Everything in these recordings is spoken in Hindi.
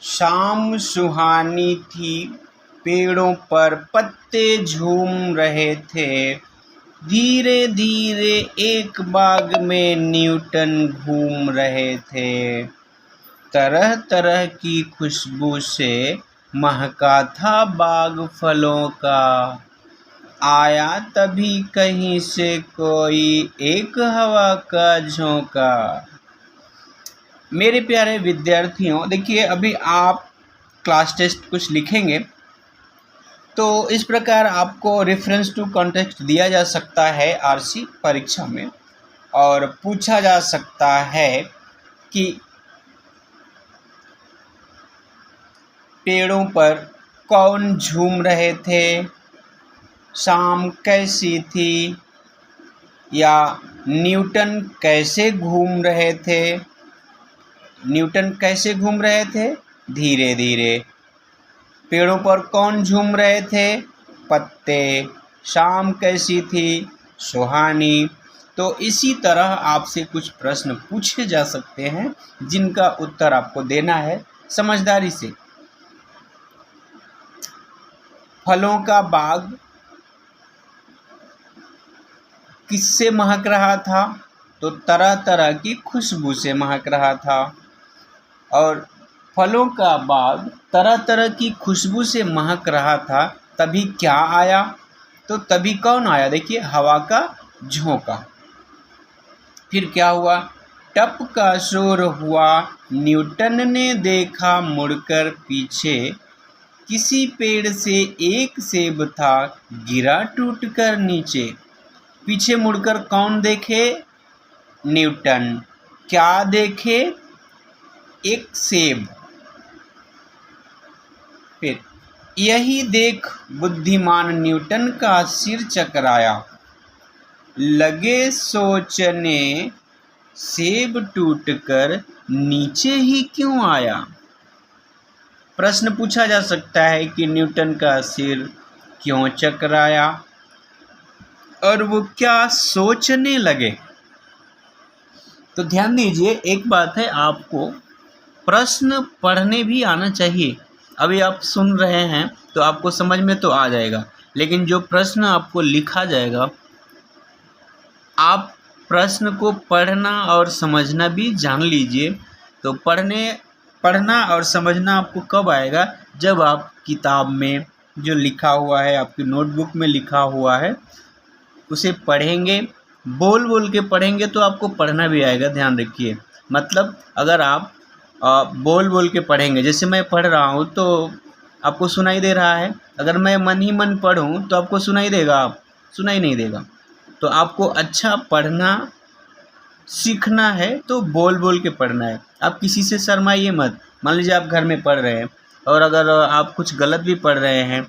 शाम सुहानी थी, पेड़ों पर पत्ते झूम रहे थे। धीरे धीरे एक बाग में न्यूटन घूम रहे थे। तरह तरह की खुशबू से महका था बाग फलों का। आया तभी कहीं से कोई एक हवा का झोंका। मेरे प्यारे विद्यार्थियों, देखिए अभी आप क्लास टेस्ट कुछ लिखेंगे तो इस प्रकार आपको रेफरेंस टू कॉन्टेक्स्ट दिया जा सकता है आरसी परीक्षा में, और पूछा जा सकता है कि पेड़ों पर कौन झूम रहे थे, शाम कैसी थी, या न्यूटन कैसे घूम रहे थे। न्यूटन कैसे घूम रहे थे? धीरे धीरे। पेड़ों पर कौन झूम रहे थे? पत्ते। शाम कैसी थी? सुहानी। तो इसी तरह आपसे कुछ प्रश्न पूछे जा सकते हैं जिनका उत्तर आपको देना है समझदारी से। फलों का बाग किससे महक रहा था? तो तरह तरह की खुशबू से महक रहा था। और फलों का बाग तरह तरह की खुशबू से महक रहा था, तभी क्या आया? तो तभी कौन आया? देखिए, हवा का झोंका। फिर क्या हुआ? टप का शोर हुआ, न्यूटन ने देखा मुड़कर पीछे। किसी पेड़ से एक सेब था, गिरा टूटकर नीचे। पीछे मुड़कर कौन देखे? न्यूटन। क्या देखे? एक सेब। फिर यही देख बुद्धिमान न्यूटन का सिर चकराया। लगे सोचने, सेब टूटकर नीचे ही क्यों आया? प्रश्न पूछा जा सकता है कि न्यूटन का सिर क्यों चकराया और वो क्या सोचने लगे। तो ध्यान दीजिए, एक बात है, आपको प्रश्न पढ़ने भी आना चाहिए। अभी आप सुन रहे हैं तो आपको समझ में तो आ जाएगा, लेकिन जो प्रश्न आपको लिखा जाएगा, आप प्रश्न को पढ़ना और समझना भी जान लीजिए। तो पढ़ना और समझना आपको कब आएगा? जब आप किताब में जो लिखा हुआ है, आपकी नोटबुक में लिखा हुआ है, उसे पढ़ेंगे, बोल बोल के पढ़ेंगे तो आपको पढ़ना भी आएगा। ध्यान रखिए, मतलब अगर आप बोल बोल के पढ़ेंगे, जैसे मैं पढ़ रहा हूँ तो आपको सुनाई दे रहा है। अगर मैं मन ही मन पढ़ूँ तो आपको सुनाई देगा? सुनाई नहीं देगा। तो आपको अच्छा पढ़ना सीखना है तो बोल बोल के पढ़ना है। आप किसी से शर्माइए मत। मान लीजिए आप घर में पढ़ रहे हैं और अगर आप कुछ गलत भी पढ़ रहे हैं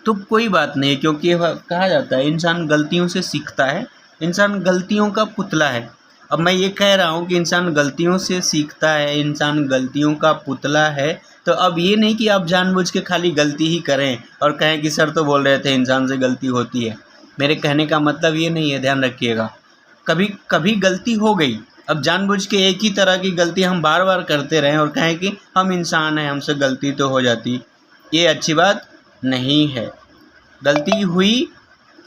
तो कोई बात नहीं, क्योंकि कहा जाता है इंसान गलतियों से सीखता है। इंसान गलतियों का पुतला है। अब मैं ये कह रहा हूँ कि इंसान गलतियों से सीखता है, इंसान गलतियों का पुतला है, तो अब ये नहीं कि आप जानबूझ के खाली गलती ही करें और कहें कि सर तो बोल रहे थे इंसान से गलती होती है। मेरे कहने का मतलब ये नहीं है, ध्यान रखिएगा। कभी कभी गलती हो गई, अब जानबूझ के एक ही तरह की गलती हम बार बार करते रहें और कहें कि हम इंसान हैं, हमसे गलती तो हो जाती, ये अच्छी बात नहीं है। गलती हुई,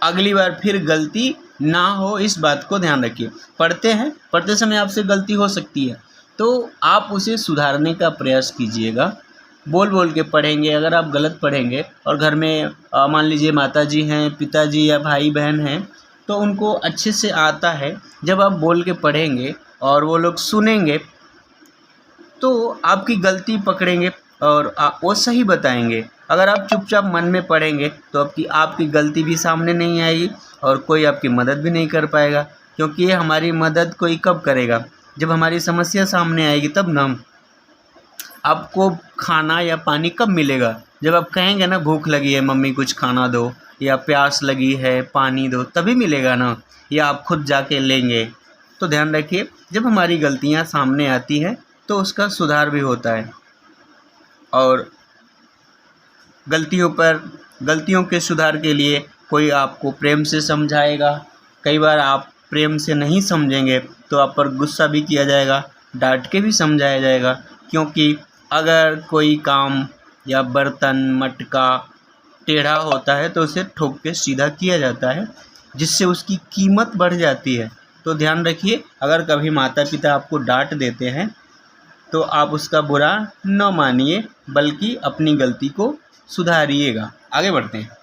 अगली बार फिर गलती ना हो, इस बात को ध्यान रखिए। पढ़ते हैं, पढ़ते समय आपसे गलती हो सकती है, तो आप उसे सुधारने का प्रयास कीजिएगा। बोल बोल के पढ़ेंगे। अगर आप गलत पढ़ेंगे और घर में मान लीजिए माताजी हैं, पिताजी या भाई बहन हैं, तो उनको अच्छे से आता है। जब आप बोल के पढ़ेंगे और वो लोग सुनेंगे तो आपकी गलती पकड़ेंगे और वो सही बताएंगे। अगर आप चुपचाप मन में पढ़ेंगे तो आपकी गलती भी सामने नहीं आएगी और कोई आपकी मदद भी नहीं कर पाएगा, क्योंकि ये हमारी मदद कोई कब करेगा? जब हमारी समस्या सामने आएगी तब ना। आपको खाना या पानी कब मिलेगा? जब आप कहेंगे ना भूख लगी है मम्मी कुछ खाना दो, या प्यास लगी है पानी दो, तभी मिलेगा ना, या आप खुद जाके लेंगे। तो ध्यान रखिए, जब हमारी गलतियां सामने आती हैं तो उसका सुधार भी होता है, और गलतियों के सुधार के लिए कोई आपको प्रेम से समझाएगा, कई बार आप प्रेम से नहीं समझेंगे तो आप पर गुस्सा भी किया जाएगा, डांट के भी समझाया जाएगा। क्योंकि अगर कोई काम या बर्तन मटका टेढ़ा होता है तो उसे ठोक के सीधा किया जाता है, जिससे उसकी कीमत बढ़ जाती है। तो ध्यान रखिए, अगर कभी माता पिता आपको डांट देते हैं तो आप उसका बुरा न मानिए, बल्कि अपनी गलती को सुधारिएगा। आगे बढ़ते हैं।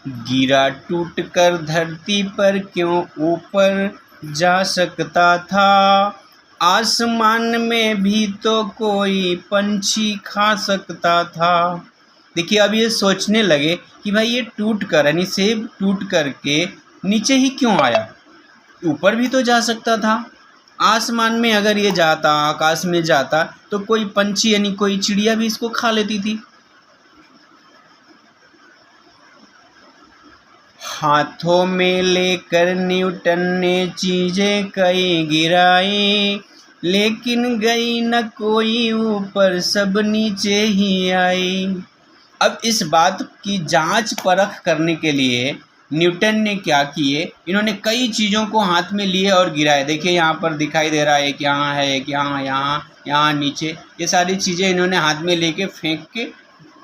गिरा टूटकर धरती पर क्यों ऊपर जा सकता था, आसमान में भी तो कोई पंछी खा सकता था। देखिए, अब ये सोचने लगे कि भाई ये टूट कर यानी सेब टूट कर के नीचे ही क्यों आया, ऊपर भी तो जा सकता था। आसमान में अगर ये जाता, आकाश में जाता, तो कोई पंछी यानी कोई चिड़िया भी इसको खा लेती थी। हाथों में लेकर न्यूटन ने चीजें कई गिराई, लेकिन गई न कोई ऊपर, सब नीचे ही आई। अब इस बात की जांच परख करने के लिए न्यूटन ने क्या किए, इन्होंने कई चीज़ों को हाथ में लिए और गिराए। देखिए यहाँ पर दिखाई दे रहा है, एक यहाँ है, एक यहाँ नीचे, ये सारी चीज़ें इन्होंने हाथ में लेके फेंक के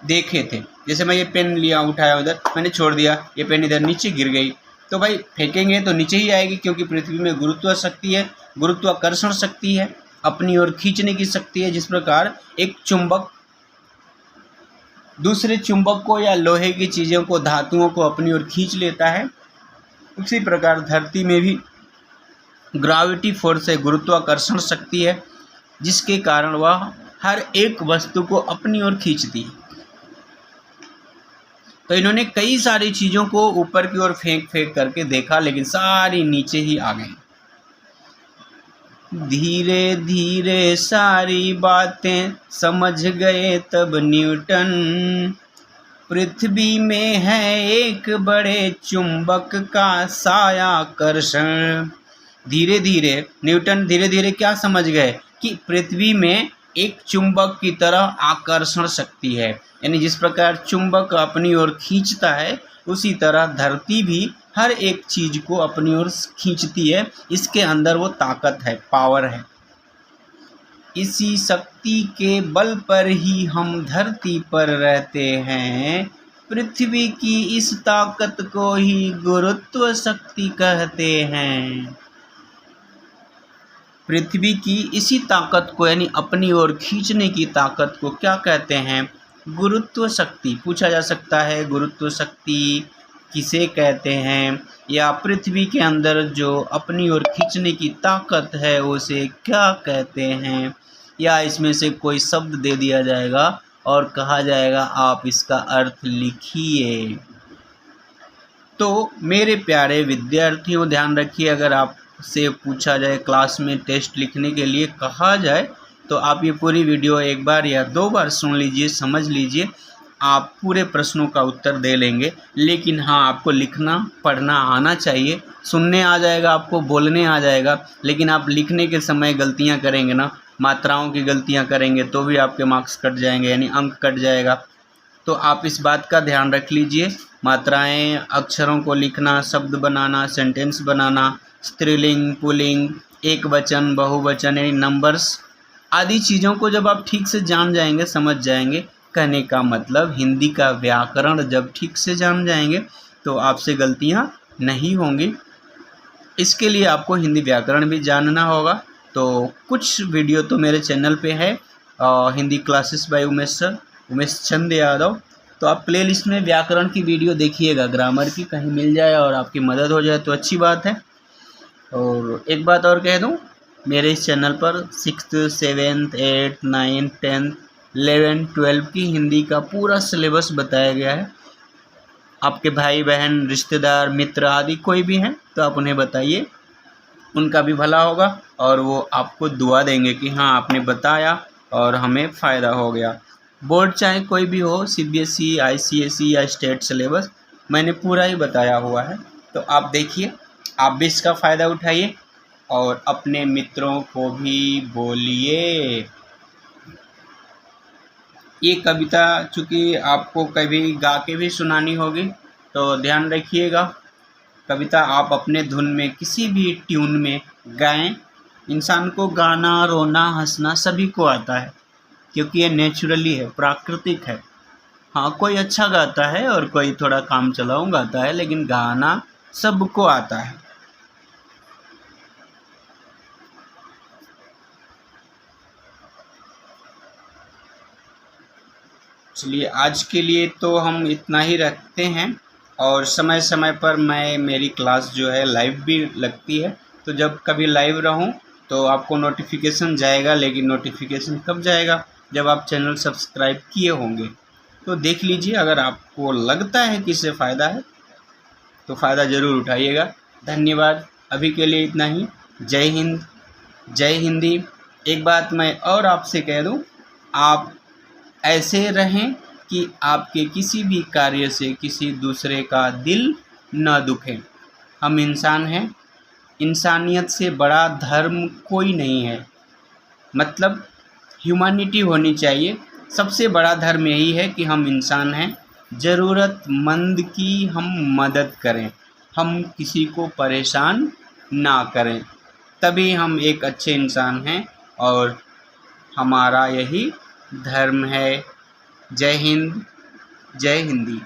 देखे थे। जैसे मैं ये पेन लिया, उठाया, उधर मैंने छोड़ दिया, ये पेन इधर नीचे गिर गई, तो भाई फेंकेंगे तो नीचे ही आएगी, क्योंकि पृथ्वी में गुरुत्व शक्ति है, गुरुत्वाकर्षण शक्ति है, अपनी ओर खींचने की शक्ति है। जिस प्रकार एक चुंबक दूसरे चुंबक को या लोहे की चीज़ों को, धातुओं को अपनी ओर खींच लेता है, उसी प्रकार धरती में भी ग्रेविटी फोर्स है, गुरुत्वाकर्षण शक्ति है, जिसके कारण वह हर एक वस्तु को अपनी ओर खींचती है। तो इन्होंने कई सारी चीज़ों को ऊपर की ओर फेंक करके देखा, लेकिन सारी नीचे ही आ गई। धीरे धीरे सारी बातें समझ गए तब न्यूटन, पृथ्वी में है एक बड़े चुंबक का सायाकर्षण। धीरे धीरे न्यूटन धीरे धीरे क्या समझ गए कि पृथ्वी में एक चुंबक की तरह आकर्षण शक्ति है, यानी जिस प्रकार चुंबक अपनी ओर खींचता है, उसी तरह धरती भी हर एक चीज को अपनी ओर खींचती है। इसके अंदर वो ताकत है, पावर है। इसी शक्ति के बल पर ही हम धरती पर रहते हैं। पृथ्वी की इस ताकत को ही गुरुत्व शक्ति कहते हैं। पृथ्वी की इसी ताकत को यानी अपनी ओर खींचने की ताकत को क्या कहते हैं? गुरुत्व शक्ति। पूछा जा सकता है गुरुत्व शक्ति किसे कहते हैं, या पृथ्वी के अंदर जो अपनी ओर खींचने की ताकत है उसे क्या कहते हैं, या इसमें से कोई शब्द दे दिया जाएगा और कहा जाएगा आप इसका अर्थ लिखिए। तो मेरे प्यारे विद्यार्थियों, ध्यान रखिए, अगर आपसे पूछा जाए क्लास में टेस्ट लिखने के लिए कहा जाए तो आप ये पूरी वीडियो एक बार या दो बार सुन लीजिए, समझ लीजिए, आप पूरे प्रश्नों का उत्तर दे लेंगे। लेकिन हाँ, आपको लिखना पढ़ना आना चाहिए। सुनने आ जाएगा, आपको बोलने आ जाएगा, लेकिन आप लिखने के समय गलतियाँ करेंगे ना, मात्राओं की गलतियाँ करेंगे तो भी आपके मार्क्स कट जाएंगे, यानी अंक कट जाएगा। तो आप इस बात का ध्यान रख लीजिए। मात्राएं, अक्षरों को लिखना, शब्द बनाना, सेंटेंस बनाना, स्त्रीलिंग, पुल्लिंग, एक वचन, बहुवचन, यानी नंबर्स आदि चीज़ों को जब आप ठीक से जान जाएंगे, समझ जाएंगे, कहने का मतलब हिंदी का व्याकरण जब ठीक से जान जाएंगे तो आपसे गलतियां नहीं होंगी। इसके लिए आपको हिंदी व्याकरण भी जानना होगा। तो कुछ वीडियो तो मेरे चैनल पे है, हिंदी क्लासेस बाय उमेश चंद यादव। तो आप प्लेलिस्ट में व्याकरण की वीडियो देखिएगा, ग्रामर की कहीं मिल जाए और आपकी मदद हो जाए तो अच्छी बात है। और एक बात और कह दूं, मेरे इस चैनल पर 6th, 7th, 8th, 9th, 10th, 11th, 12th की हिंदी का पूरा सिलेबस बताया गया है। आपके भाई बहन, रिश्तेदार, मित्र आदि कोई भी हैं तो आप उन्हें बताइए, उनका भी भला होगा और वो आपको दुआ देंगे कि हाँ आपने बताया और हमें फ़ायदा हो गया। बोर्ड चाहे कोई भी हो, CBSE, ICSE या स्टेट सिलेबस, मैंने पूरा ही बताया हुआ है। तो आप देखिए, आप भी इसका फ़ायदा उठाइए और अपने मित्रों को भी बोलिए। ये कविता चूँकि आपको कभी गा के भी सुनानी होगी, तो ध्यान रखिएगा। कविता आप अपने धुन में किसी भी ट्यून में गाएं। इंसान को गाना, रोना, हंसना सभी को आता है, क्योंकि ये नेचुरली है, प्राकृतिक है। हाँ, कोई अच्छा गाता है और कोई थोड़ा काम चलाऊ गाता है, लेकिन गाना सबको आता है। चलिए, आज के लिए तो हम इतना ही रखते हैं, और समय समय पर मेरी क्लास जो है लाइव भी लगती है, तो जब कभी लाइव रहूं तो आपको नोटिफिकेशन जाएगा। लेकिन नोटिफिकेशन कब जाएगा? जब आप चैनल सब्सक्राइब किए होंगे। तो देख लीजिए, अगर आपको लगता है कि इससे फ़ायदा है तो फ़ायदा ज़रूर उठाइएगा। धन्यवाद। अभी के लिए इतना ही। जय हिंद, जय हिंदी। एक बात मैं और आपसे कह दूं, आप ऐसे रहें कि आपके किसी भी कार्य से किसी दूसरे का दिल न दुखे। हम इंसान हैं, इंसानियत से बड़ा धर्म कोई नहीं है। मतलब ह्यूमैनिटी होनी चाहिए। सबसे बड़ा धर्म यही है कि हम इंसान हैं, ज़रूरतमंद की हम मदद करें, हम किसी को परेशान ना करें, तभी हम एक अच्छे इंसान हैं, और हमारा यही धर्म है। जय हिंद, जय हिंदी।